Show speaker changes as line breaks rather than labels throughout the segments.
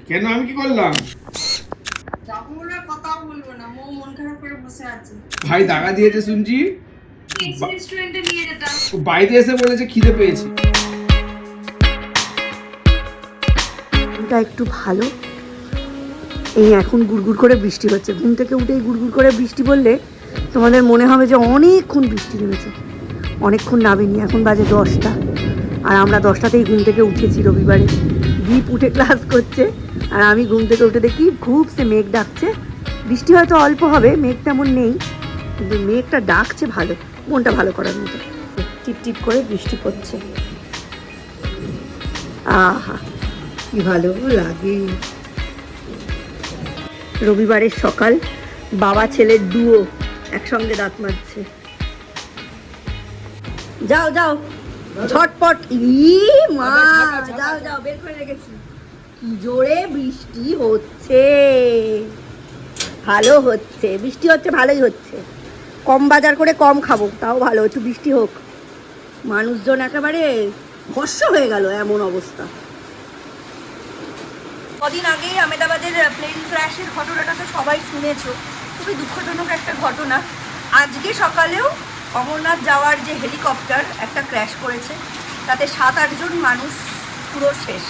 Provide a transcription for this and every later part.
কেন আমি কি করলাম? ভাই টাকা দিয়েছে শুনছি, বাইরে এসে বলেছে খিদে পেয়েছে।
একটু ভালো, এই এখন গুড়গুড় করে বৃষ্টি হচ্ছে। ঘুম থেকে উঠেই গুড়গুড় করে বৃষ্টি পড়লে তোমাদের মনে হবে যে অনেকক্ষণ বৃষ্টি নেমেছে। অনেকক্ষণ নামেনি, এখন বাজে 10টা, আর আমরা 10টাতেই ঘুম থেকে উঠেছি। রবিবারে দীপ উঠে ক্লাস করছে, আর আমি ঘুম থেকে উঠে দেখি খুব সে মেঘ ডাকছে। বৃষ্টি হয়তো অল্প হবে, মেঘ তেমন নেই, কিন্তু মেঘটা ডাকছে ভালো, মনটা ভালো করার মতো। টিপ টিপ করে বৃষ্টি পড়ছে, আহা কি ভালো লাগে। রবিবারের সকাল, বাবা ছেলের ডুও একসঙ্গে দাঁত মারছে। যাও যাও ঝটপট, মা যাও যাও, বের করে রেখেছি। কি জোরে বৃষ্টি হচ্ছে, ভালো হচ্ছে, বৃষ্টি হচ্ছে ভালোই হচ্ছে। কম বাজার করে কম খাবো, তাও ভালো, একটু বৃষ্টি হোক। মানুষজন একেবারে ভস্ম হয়ে গেল, এমন অবস্থা। কদিন আগেই আহমেদাবাদের প্লেন ক্র্যাশের ঘটনাটা তো সবাই শুনেছো, খুবই দুঃখজনক একটা ঘটনা। আজকে সকালেও অমরনাথ যাওয়ার যে হেলিকপ্টার একটা ক্র্যাশ করেছে, তাতে 7-8 জন মানুষ পুরো শেষ।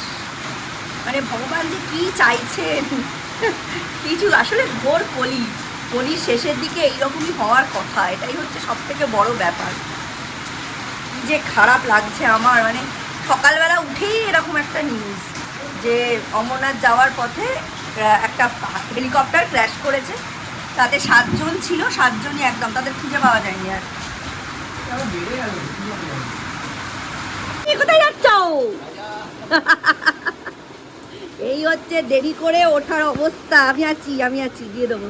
মানে ভগবান যে কী চাইছেন কিছু, আসলে ঘোর কলির শেষের দিকে এইরকমই হওয়ার কথা, এটাই হচ্ছে সব থেকে বড় ব্যাপার। যে খারাপ লাগছে আমার, মানে সকালবেলা উঠেই এরকম একটা নিউজ যে অমরনাথ যাওয়ার পথে একটা হেলিকপ্টার ক্র্যাশ করেছে, তাতে 7 জন ছিল, 7 জনই একদম, তাদের খুঁজে পাওয়া যায়নি। আর কোথায় যাচ্ছ? এই হচ্ছে দেরি করে ওঠার অবস্থা। আমি আছি দিয়ে দেবো।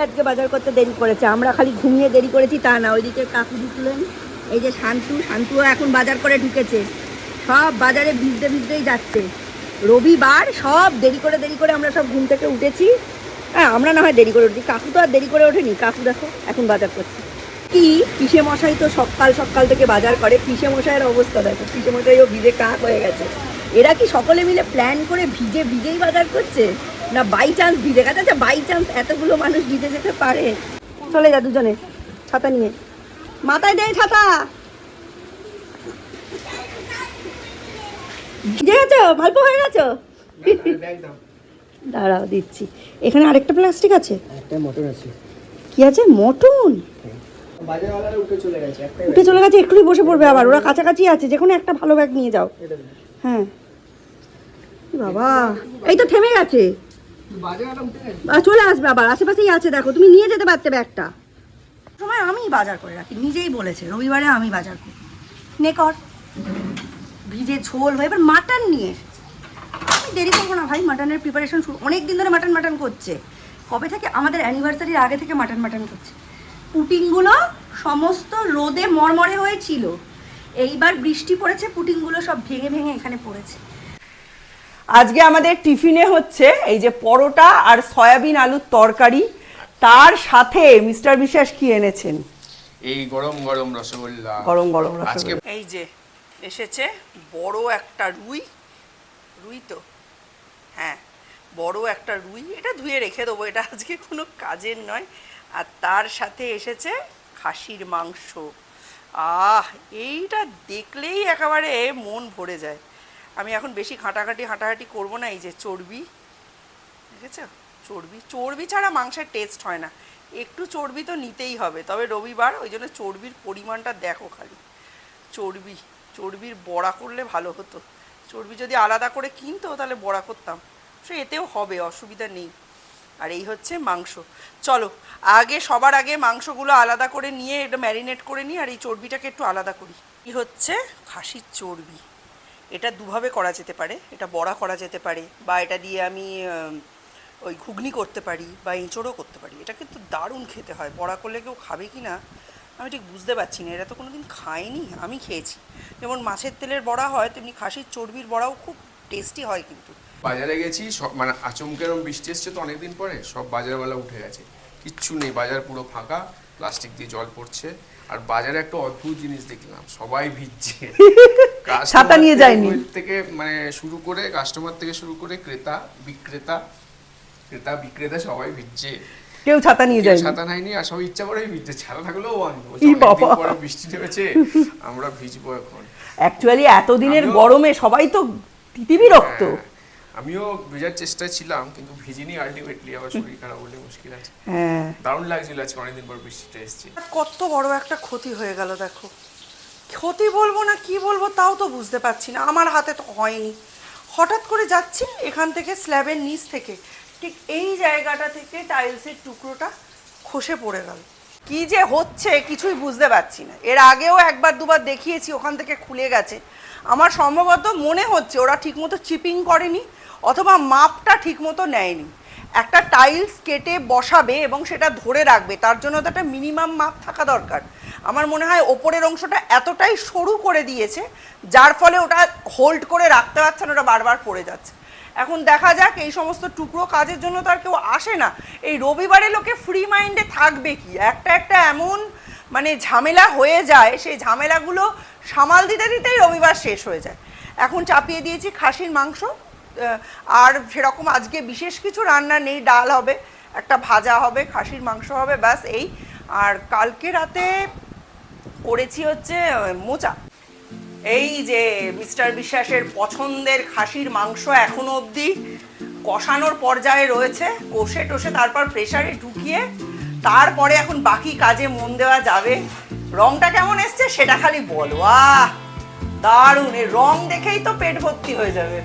আজকে বাজার করতে দেরি করেছে, আমরা খালি ঘুমিয়ে দেরি করেছি তা না। ওইদিকে কাকু ঢুকলেন, এই যে শান্তুও এখন বাজার করে ঢুকেছে। সব বাজারে ভিজতেই যাচ্ছে। রবিবার সব দেরি করে আমরা সব ঘুম থেকে উঠেছি। হ্যাঁ, আমরা না হয় দেরি করে উঠি, কাকু তো আর দেরি করে ওঠেনি। কাকু দেখো এখন বাজার করছে। কি পিসে মশাই তো সকাল থেকে বাজার করে, পিসে মশাইয়ের অবস্থা দেখো, পিসে মশাইও ভিজে কাক হয়ে গেছে। এরা কি সকলে মিলে প্ল্যান করে ভিজেই বাজার করছে, না বাই চান্স ভিজে গেছে? আচ্ছা বাই চান্স এতগুলো মানুষ ভিজে যেতে পারে? চলে যা দুজনে ছাতা নিয়ে, মাথায় দেয় ছাতা। ভিজে গেছো, ভাল্প হয়ে গেছো? দাঁড়াও দিচ্ছি। এখানে আরেকটা প্লাস্টিক আছে,
একটা মটন আছে।
কি আছে? মটন
বাজারওয়ালারা উঠে চলে গেছে,
এক্ষুনি বসে পড়বে আবার। ওরা কাছাকাছি আছে, যে কোনো একটা ভালো ব্যাগ নিয়ে যাও। হ্যাঁ বাবা, এই তো থেমে গেছে, চলে আসবে আবার, আশেপাশেই আছে দেখো, তুমি নিয়ে যেতে পারতে ব্যাগটা। সময় আমি বাজার করে রাখি, নিজেই বলেছে রবিবারে আমি বাজার করি। নে কর, ভিজে ঝোল হয়ে। এবার মাটন নিয়ে আমি দেরি করবো না ভাই, মাটনের প্রিপারেশন শুরু। অনেক দিন ধরে মাটন করছে, কবে থেকে? আমাদের অ্যানিভার্সারির আগে থেকে মাটন করছে। পুটিংগুলো সমস্ত রোদে মরমরে হয়েছিল, এইবার বৃষ্টি পড়েছে, পুটিংগুলো সব ভেঙে এখানে পড়েছে। আজকে আমাদের টিফিনে হচ্ছে এই যে পরোটা আর সয়াবিন আলুর তরকারি, তার সাথে মিস্টার বিশ্বাস কি এনেছেন?
এই গরম গরম রসগোল্লা।
আজকে এই যে এসেছে বড় একটা রুই তো, হ্যাঁ বড় একটা রুই, এটা ধুয়ে রেখে দেবো, এটা আজকে কোনো কাজের নয়। আর তার সাথে এসেছে খাসির মাংস। এইটা দেখলেই একেবারে মন ভরে যায়। আমি এখন বেশি হাঁটাহাঁটি করবো না। এই যে চর্বি, দেখেছো? চর্বি ছাড়া মাংসের টেস্ট হয় না, একটু চর্বি তো নিতেই হবে। তবে রবিবার, ওই জন্য চর্বির পরিমাণটা দেখো খালি। চর্বির বড়া করলে ভালো হতো, চর্বি যদি আলাদা করে কিনতো তাহলে বড়া করতাম, সে এতেও হবে, অসুবিধা নেই। আর এই হচ্ছে মাংস। চলো সবার আগে মাংসগুলো আলাদা করে নিয়ে এটা ম্যারিনেট করে নিই, আর এই চর্বিটাকে একটু আলাদা করি। এই হচ্ছে খাসির চর্বি। এটা দুভাবে করা যেতে পারে, এটা বড়া করা যেতে পারে, বা এটা দিয়ে আমি ওই ঘুগনি করতে পারি, বা এঁচোড়ও করতে পারি। এটা কিন্তু দারুণ খেতে হয়। বড়া করলে কেউ খাবে কি না আমি ঠিক বুঝতে পারছি না, এটা তো কোনোদিন খাইনি, আমি খেয়েছি। যেমন মাছের তেলের বড়া হয়, তেমনি খাসির চর্বির বড়াও খুব টেস্টি হয়। কিন্তু
বাজারে গেছি, সব মানে আচমকেরম বৃষ্টি এসছে তো অনেকদিন পরে, সব বাজারওয়ালা উঠে গেছে, কিচ্ছু নেই, বাজার পুরো ফাঁকা, প্লাস্টিক দিয়ে জল পড়ছে। আর বাজারে একটা অদ্ভুত জিনিস দেখলাম, সবাই ভিজছে,
ছাতা নিয়ে যায়নি
থেকে মানে শুরু করে কাস্টমার থেকে শুরু করে ক্রেতা বিক্রেতা সবাই ভিজছে,
কেউ ছাতা নিয়ে যায়নি।
ছাতা নেয়নি আর সবাই ইচ্ছা করেই ভিজছে, ছাতা থাকলেও আনবো, পরে বৃষ্টি নেমেছে আমরা ভিজবো এখন।
অ্যাকচুয়ালি এতদিনের গরমে সবাই তো তিতিবিরক্ত।
আমিও ভেজার চেষ্টায় ছিলাম কিন্তু ভিজিনি আলটিমেটলি, আবার শরীর খারাপ হলে মুশকিল আছে।
হ্যাঁ,
দারুণ লাগছিল আজকে অনেকদিন পর বৃষ্টিটা এসেছে।
কত বড় একটা ক্ষতি হয়ে গেল দেখো। ক্ষতি বলবো না কি বলবো তাও তো বুঝতে পারছি না, আমার হাতে তো হয়নি। হঠাৎ করে যাচ্ছি এখান থেকে স্ল্যাবের নিচ থেকে ঠিক এই জায়গাটা থেকে টাইলসের টুকরোটা খসে পড়ে গেল। কি যে হচ্ছে কিছুই বুঝতে পারছি না। এর আগেও একবার দুবার দেখিয়েছি, ওখান থেকে খুলে গেছে। আমার সম্ভবত মনে হচ্ছে ওরা ঠিকমতো চিপিং করেনি অথবা মাপটা ঠিকমতো নেয়নি। একটা টাইলস কেটে বসাবে এবং সেটা ধরে রাখবে, তার জন্য তো একটা মিনিমাম মাপ থাকা দরকার। আমার মনে হয় ওপরের অংশটা এতটাই সরু করে দিয়েছে যার ফলে ওটা হোল্ড করে রাখতে পারছে না, ওটা বারবার পড়ে যাচ্ছে। এখন দেখা যাক, এই সমস্ত টুকরো কাজের জন্য তো আর কেউ আসে না। এই রবিবারে লোকে ফ্রি মাইন্ডে থাকবে কি, একটা এমন মানে ঝামেলা হয়ে যায়, সেই ঝামেলাগুলো সামাল দিতে দিতেই রবিবার শেষ হয়ে যায়। এখন চাপিয়ে দিয়েছি খাসির মাংস, আর সেরকম আজকে বিশেষ কিছু রান্না নেই। ডাল হবে, একটা ভাজা হবে, খাসির মাংস হবে, ব্যাস এই। আর কালকে রাতে করেছি হচ্ছে মোচা। এই যে মিস্টার বিশ্বাসের পছন্দের খাসির মাংস এখনো অবধি কষানোর পর্যায়ে রয়েছে, কষে টষে তারপর প্রেসারে ঢুকিয়ে তারপরে এখন বাকি কাজে মন দেওয়া যাবে। রংটা কেমন এসছে সেটা খালি বলো। দারুণ, এর রং দেখেই তো পেট ভর্তি হয়ে যাবে,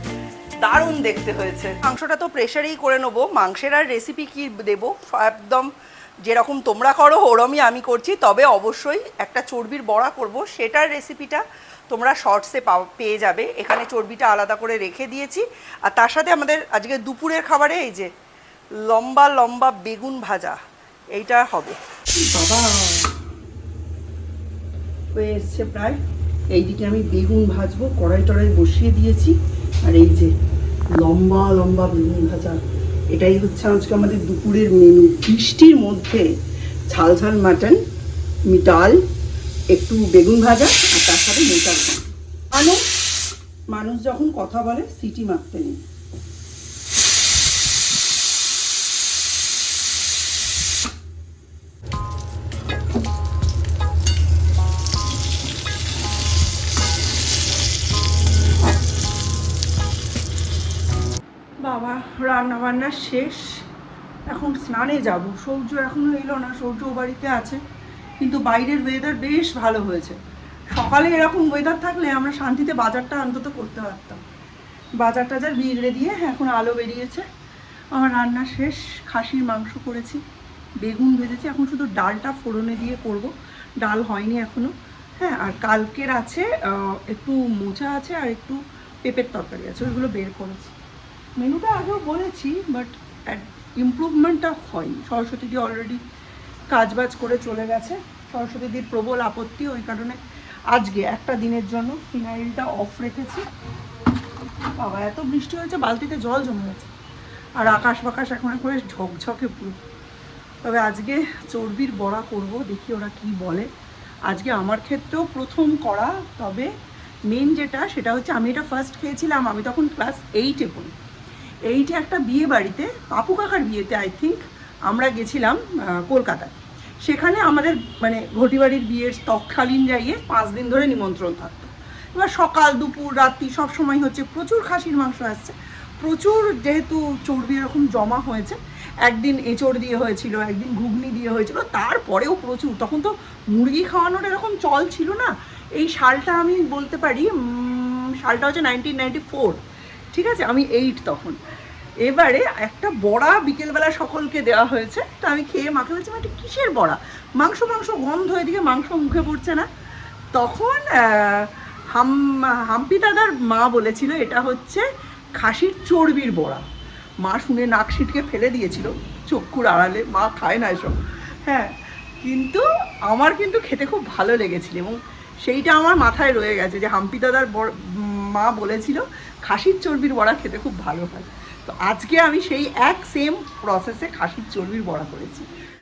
দারুণ দেখতে হয়েছে। মাংসটা তো প্রেসারেই করে নেবো। মাংসের আর রেসিপি কি দেবো, একদম যেরকম তোমরা করো ওরমই আমি করছি, তবে অবশ্যই একটা চর্বির বড়া করব, সেটার রেসিপিটা তোমরা শর্টসে পেয়ে যাবে। এখানে চর্বিটা আলাদা করে রেখে দিয়েছি। আর তার সাথে আমাদের আজকে দুপুরের খাবারে এই যে লম্বা লম্বা বেগুন ভাজা, এইটা হবে। বাবা হয়ে এসছে প্রায়। এইদিকে আমি বেগুন ভাজবো, কড়াই টড়াই বসিয়ে দিয়েছি। আর এই যে লম্বা লম্বা বেগুন ভাজা, এটাই হচ্ছে আজকে আমাদের দুপুরের মেনু। বৃষ্টির মধ্যে ঝাল ঝাল মাটন, ডাল, একটু বেগুন ভাজা আর তার সাথে মোটার মানুষ যখন কথা বলে সিটি মারতে নেই। বাবা রান্না বান্না শেষ, এখন স্নানে যাব। সৌর্য এখনো এলো না, সৌর্য বাড়িতে আছে। কিন্তু বাইরের ওয়েদার বেশ ভালো হয়েছে। সকালে এরকম ওয়েদার থাকলে আমরা শান্তিতে বাজারটা অন্তত করতে পারতাম। বাজার টাজার বিগড়ে দিয়ে এখন আলো বেরিয়েছে। আমার রান্না শেষ, খাসির মাংস করেছি, বেগুন ভেজেছি, এখন শুধু ডালটা ফোড়নে দিয়ে করব, ডাল হয়নি এখনও। হ্যাঁ, আর কালকের আছে একটু মোচা আছে আর একটু পেঁপের তরকারি আছে, ওইগুলো বের করেছি। মেনুটা আগেও বলেছি, বাট ইমপ্রুভমেন্টটা হয়নি। সরস্বতীদি অলরেডি কাজবাজ করে চলে গেছে। সরস্বতীদির প্রবল আপত্তি, ওই কারণে আজকে একটা দিনের জন্য ফিনাইলটা অফ রেখেছি। বাবা এত বৃষ্টি হয়েছে, বালতিতে জল জমে গেছে। আর আকাশ বাকাশ এখন করে ঝকঝকে পুরো। তবে আজকে চর্বির বড়া করব, দেখি ওরা কি বলে। আজকে আমার ক্ষেত্রেও প্রথম করা, তবে মেন যেটা সেটা হচ্ছে আমি এটা ফার্স্ট খেয়েছিলাম, আমি তখন ক্লাস 8-এ পড়ি। 8-এ একটা বিয়ে বাড়িতে, পাপু কাকার বিয়েতে আই থিঙ্ক আমরা গেছিলাম কলকাতায়। সেখানে আমাদের মানে ঘটিবাড়ির বিয়ের তৎকালীন যাইয়ে 5 দিন ধরে নিমন্ত্রণ থাকতো। এবার সকাল দুপুর রাত্রি সব সময় হচ্ছে প্রচুর খাসির মাংস আসছে, প্রচুর, যেহেতু চর্বি এরকম জমা হয়েছে। একদিন এঁচড় দিয়ে হয়েছিল, একদিন ঘুগনি দিয়ে হয়েছিল, তারপরেও প্রচুর। তখন তো মুরগি খাওয়ানোর এরকম চল ছিল না। এই সালটা আমি বলতে পারি, সালটা হচ্ছে 1994, ঠিক আছে, আমি 8 তখন। এবারে একটা বড়া বিকেলবেলা সকলকে দেওয়া হয়েছে, তো আমি খেয়ে মাকে বলছি এটা কিসের বড়া, মাংস গন্ধ, এদিকে মাংস মুখে পড়ছে না। তখন হাম্পি দাদার মা বলেছিল এটা হচ্ছে খাসির চর্বির বড়া। মা শুনে নাক সিটকে ফেলে দিয়েছিল চক্ষুর আড়ালে, মা খায় না এসব। হ্যাঁ, কিন্তু আমার কিন্তু খেতে খুব ভালো লেগেছিল এবং সেইটা আমার মাথায় রয়ে গেছে যে হাম্পি দাদার মা বলেছিল খাসির চর্বির বড়া খেতে খুব ভালো হয়। তো আজকে আমি সেই এক সেম প্রসেসে খাসির চর্বির বড়া করেছি।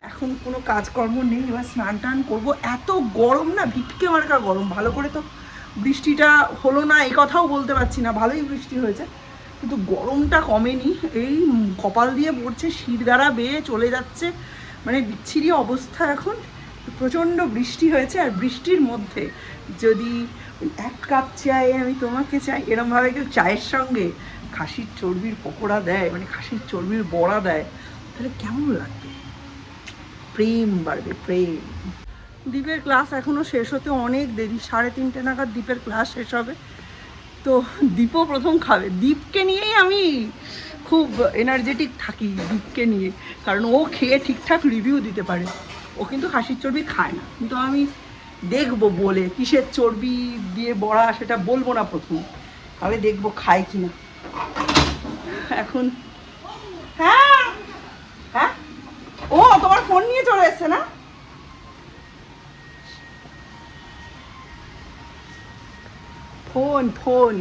এখন কোনো কাজকর্ম নেই, এবার স্নান টান করবো। এত গরম না, ভিটকে মার্কা গরম, ভালো করে তো বৃষ্টিটা হলো না এই কথাও বলতে পারছি না, ভালোই বৃষ্টি হয়েছে, কিন্তু গরমটা কমেনি। এই কপাল দিয়ে পড়ছে, শির দ্বারা বেয়ে চলে যাচ্ছে, মানে বিচ্ছিরি অবস্থা এখন। প্রচণ্ড বৃষ্টি হয়েছে, আর বৃষ্টির মধ্যে যদি এক কাপ চাই আমি তোমাকে চাই এরমভাবে কেউ চায়ের সঙ্গে খাসির চর্বির পকোড়া দেয়, মানে খাসির চর্বির বড়া দেয়, তাহলে কেমন লাগবে? প্রেম বাড়বে, প্রেম। দীপের ক্লাস এখনও শেষ হতে অনেক দেরি, 3:30 নাগাদ দীপের ক্লাস শেষ হবে। তো দীপও প্রথম খাবে, দীপকে নিয়েই আমি খুব এনার্জেটিক থাকি, দীপকে নিয়ে, কারণ ও খেয়ে ঠিকঠাক রিভিউ দিতে পারে। ও কিন্তু খাসির চর্বি খায় না, কিন্তু আমি দেখবো বলে কিসের চর্বি দিয়ে বড়া সেটা বলবো না প্রথম, তাহলে দেখবো খায় কিনা। এখন হ্যাঁ হ্যাঁ, ও তোমার ফোন নিয়ে চলে এসছে না? ফোন ফোন,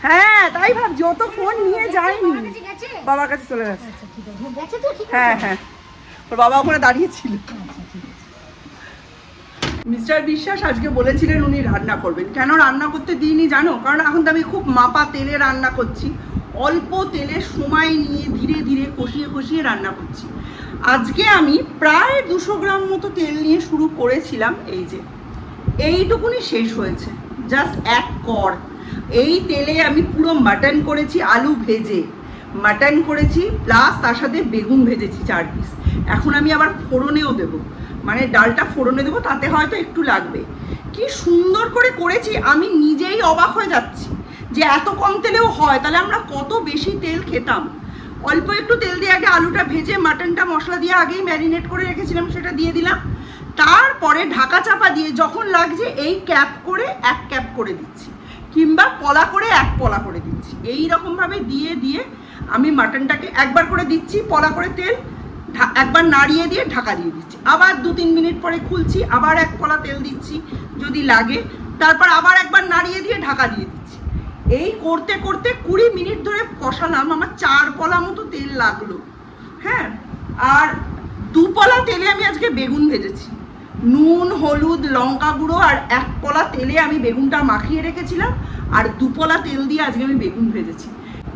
হ্যাঁ তাই ভাবছি, ও তো ফোন নিয়ে যায়নি, বাবার কাছে চলে গেছে। হ্যাঁ হ্যাঁ, ওর বাবা ওখানে দাঁড়িয়েছিল। মিস্টার বিশ্বাস আজকে বলেছিলেন উনি রান্না করবেন। কেন রান্না করতে দিইনি জানো? কারণ এখন তো আমি খুব মাপা তেলে রান্না করছি, অল্প তেলে সময় নিয়ে ধীরে ধীরে কষিয়ে কষিয়ে রান্না করছি। আজকে আমি প্রায় 200 গ্রাম মতো তেল নিয়ে শুরু করেছিলাম, এই যে এইটুকুনি শেষ হয়েছে, জাস্ট এক কর। এই তেলে আমি পুরো মাটন করেছি, আলু ভেজে মাটন করেছি, প্লাস তার সাথে বেগুন ভেজেছি 4 পিস। এখন আমি আবার ফোড়নেও দেবো, মানে ডালটা ফোড়নে দেবো, তাতে হয়তো একটু লাগবে। কি সুন্দর করে করেছি, আমি নিজেই অবাক হয়ে যাচ্ছি যে এত কম তেলেও হয়, তাহলে আমরা কত বেশি তেল খেতাম। অল্প একটু তেল দিয়ে আগে আলুটা ভেজে মাটনটা মশলা দিয়ে আগেই ম্যারিনেট করে রেখেছিলাম, সেটা দিয়ে দিলাম। তারপরে ঢাকা চাপা দিয়ে যখন লাগছে এই ক্যাপ করে 1 ক্যাপ করে দিচ্ছি, কিংবা পলা করে 1 পলা করে দিচ্ছি। এই রকমভাবে দিয়ে দিয়ে আমি মাটনটাকে একবার করে দিচ্ছি, পলা করে তেল, একবার নাড়িয়ে দিয়ে ঢাকা দিয়ে দিচ্ছি, আবার 2-3 মিনিট পরে খুলছি, আবার 1 পলা তেল দিচ্ছি যদি লাগে, তারপর আবার একবার নাড়িয়ে দিয়ে ঢাকা দিয়ে দিচ্ছি। এই করতে করতে 20 মিনিট ধরে কষালাম, আমার 4 পলা মতো তেল লাগলো। হ্যাঁ, আর 2 পলা তেলে আমি আজকে বেগুন ভেজেছি, নুন হলুদ লঙ্কা গুঁড়ো আর 1 পলা তেলে আমি বেগুনটা মাখিয়ে রেখেছিলাম, আর 2 পলা তেল দিয়ে আজকে আমি বেগুন ভেজেছি।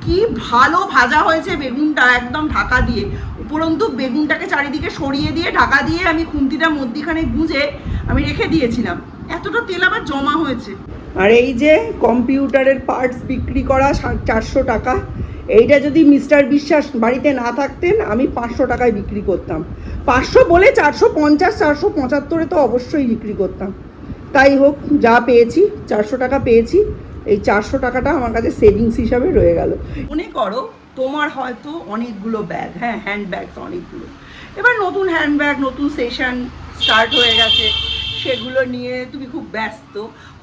কি ভালো ভাজা হয়েছে বেগুনটা, একদম ঢাকা দিয়ে। উপরন্তু বেগুনটাকে চারিদিকে সরিয়ে দিয়ে ঢাকা দিয়ে আমি খুন্তিটা মধ্যিখানে গুঁজে আমি রেখে দিয়েছিলাম, এতটা তেল আবার জমা হয়েছে। আর এই যে কম্পিউটারের পার্টস বিক্রি করা 400 টাকা, এইটা যদি মিস্টার বিশ্বাস বাড়িতে না থাকতেন আমি 500 টাকায় বিক্রি করতাম। 500 বলে 450 475 তো অবশ্যই বিক্রি করতাম। তাই হোক, যা পেয়েছি 400 টাকা পেয়েছি, এই 400 টাকাটা আমার কাছে সেভিংস হিসাবে রয়ে গেল। মনে করো তোমার হয়তো অনেকগুলো ব্যাগ, হ্যাঁ হ্যান্ড ব্যাগ অনেকগুলো, এবার নতুন হ্যান্ড ব্যাগ, নতুন সেশন স্টার্ট হয়ে গেছে, সেগুলো নিয়ে তুমি খুব ব্যস্ত।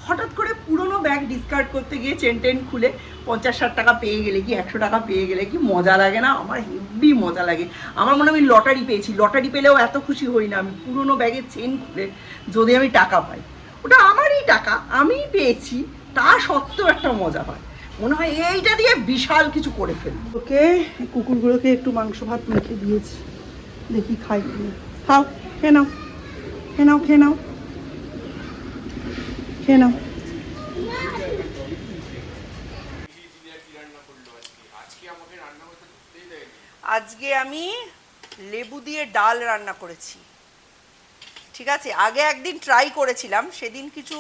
হঠাৎ করে পুরনো ব্যাগ ডিসকার্ড করতে গিয়ে চেন খুলে 50-60 টাকা পেয়ে গেলে কি 100 টাকা পেয়ে গেলে কি মজা লাগে না? আমার হেভি মজা লাগে। আমার মনে হয় আমি লটারি পেয়েছি, লটারি পেলেও এত খুশি হই না আমি পুরনো ব্যাগের চেন খুলে যদি আমি টাকা পাই। ওটা আমারই টাকা, আমিই পেয়েছি, তা সত্ত্বেও একটা মজা পায়, মনে হয় এইটা দিয়ে বিশাল কিছু করে ফেলবো। ওকে, কুকুরগুলোকে একটু মাংস ভাত মেখে দিয়েছি, দেখি খাই কিনা। খাও, খেয়ে নাও, খেয়ে নাও, খেয়ে নাও, খেয়ে নাও। আজকে আমি লেবু দিয়ে ডাল রান্না করেছি, ঠিক আছে? আগে একদিন ট্রাই করেছিলাম, সেদিন কিছু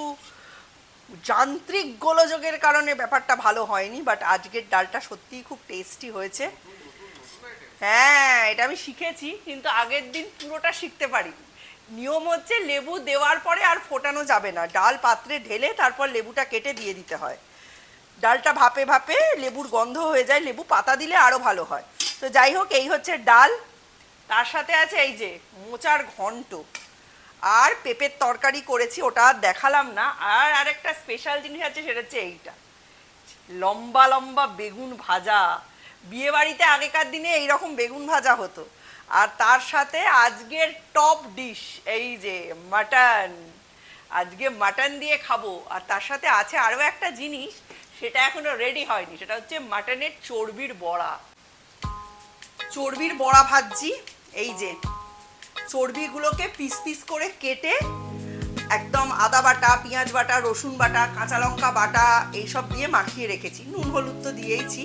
যান্ত্রিক গোলযোগের কারণে ব্যাপারটা ভালো হয়নি, বাট আজকের ডালটা সত্যিই খুব টেস্টি হয়েছে। হ্যাঁ, এটা আমি শিখেছি, কিন্তু আগের দিন পুরোটা শিখতে পারিনি। নিয়ম হচ্ছে লেবু দেওয়ার পরে আর ফোটানো যাবে না, ডাল পাত্রে ঢেলে তারপর লেবুটা কেটে দিয়ে দিতে হয়। ডালটা ভাপে ভাপে লেবুর গন্ধ হয়ে যায়, লেবু পাতা দিলে আরও ভালো হয়। তো যাই হোক, এই হচ্ছে ডাল, তার সাথে আছে এই যে মোচার ঘন্ট, আর পেঁপের তরকারি করেছি, ওটা আর দেখালাম না। আর আরেকটা স্পেশাল জিনিস আছে, সেটা হচ্ছে এইটা, লম্বা লম্বা বেগুন ভাজা। বিয়ে বাড়িতে আগেকার দিনে এইরকম বেগুন ভাজা হতো। আর তার সাথে আজকের টপ ডিশ এই যে মাটন, আজকে মাটন দিয়ে খাবো। আর তার সাথে আছে আরও একটা জিনিস, সেটা এখনো রেডি হয়নি, সেটা হচ্ছে মাটনের চর্বির বড়া। চর্বির বড়া ভাজছি, এই যে চর্বিগুলোকে পিস পিস করে কেটে একদম আদা বাটা, পেঁয়াজ বাটা, রসুন বাটা, কাঁচা লঙ্কা বাটা এইসব দিয়ে মাখিয়ে রেখেছি। নুন হলুদ তো দিয়েইছি।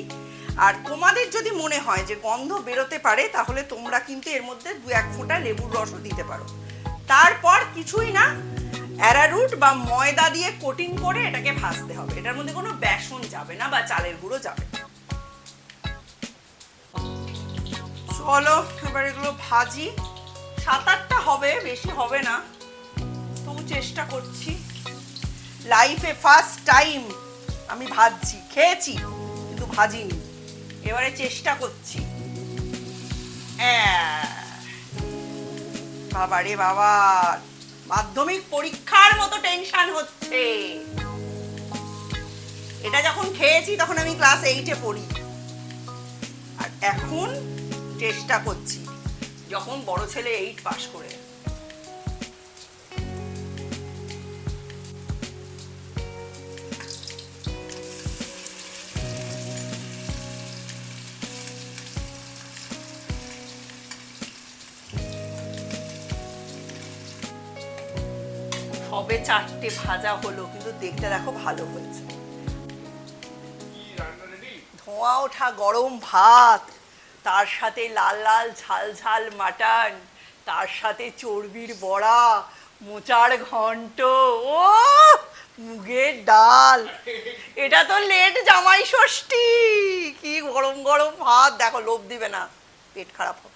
আর তোমাদের যদি মনে হয় যে গন্ধ বেরোতে পারে তাহলে তোমরা কিন্তু এর মধ্যে 2-1 ফোঁটা লেবুর রসও দিতে পারো। তারপর কিছুই না, অ্যারারুট বা ময়দা দিয়ে কোটিং করে এটাকে ভাজতে হবে। এটার মধ্যে কোনো বেসন যাবে না বা চালের গুঁড়ো যাবে না। চলো এবার এগুলো ভাজি। 7-8টা হবে, বেশি হবে না, তবু চেষ্টা করছি। লাইফে ফার্স্ট টাইম আমি ভাজছি, খেয়েছি কিন্তু ভাজিনি, এবারে চেষ্টা করছি। বাবা রে বাবা, মাধ্যমিক পরীক্ষার মতো টেনশন হচ্ছে। এটা যখন খেয়েছি তখন আমি ক্লাস 8-এ পড়ি, আর এখন চেষ্টা করছি যখন বড় ছেলে 8 পাস করে। সবে 4টে ভাজা হলো, কিন্তু দেখতে দেখো ভালো হয়েছে। ধোঁয়া ওঠা গরম ভাত, তার সাথে লাল লাল ঝাল ঝাল মাটন, তার সাথে চর্বির বড়া, মোচার ঘন্ট, ও মুগের ডাল। এটা তো লেট জামাই ষষ্ঠী। কি গরম গরম ভাত, দেখো লোভ দিবে না, পেট খারাপ হবে।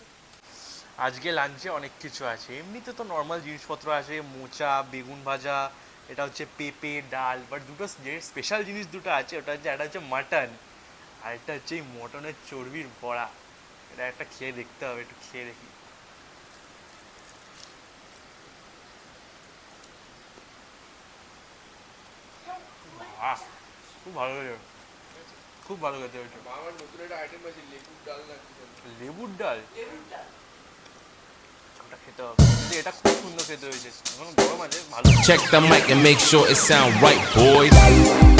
আজকে লাঞ্চে অনেক কিছু আছে, এমনিতে তো নর্মাল জিনিসপত্র আছে, মোচা, বেগুন ভাজা, এটা হচ্ছে পেঁপে, ডাল, বাট দুটো যে স্পেশাল জিনিস দুটো আছে, ওটা হচ্ছে একটা হচ্ছে মাটন, আর একটা হচ্ছে এই মটনের চর্বির বড়া। এটা একটা খেয়ে দেখতে হবে, একটু খেয়ে দেখি। বাহ, খুব ভালো হয়েছে, খুব ভালো খেতে হয়েছে।
আমার নতুন একটা আইটেম আছে, লেবুর ডাল না কি বলে?
লেবুর ডাল, ওটা খেতে হবে, কিন্তু এটা খুব সুন্দর খেতে হয়েছে। এখন গরম আছে, ভালো।
Check the mic and make sure it sound right, boys.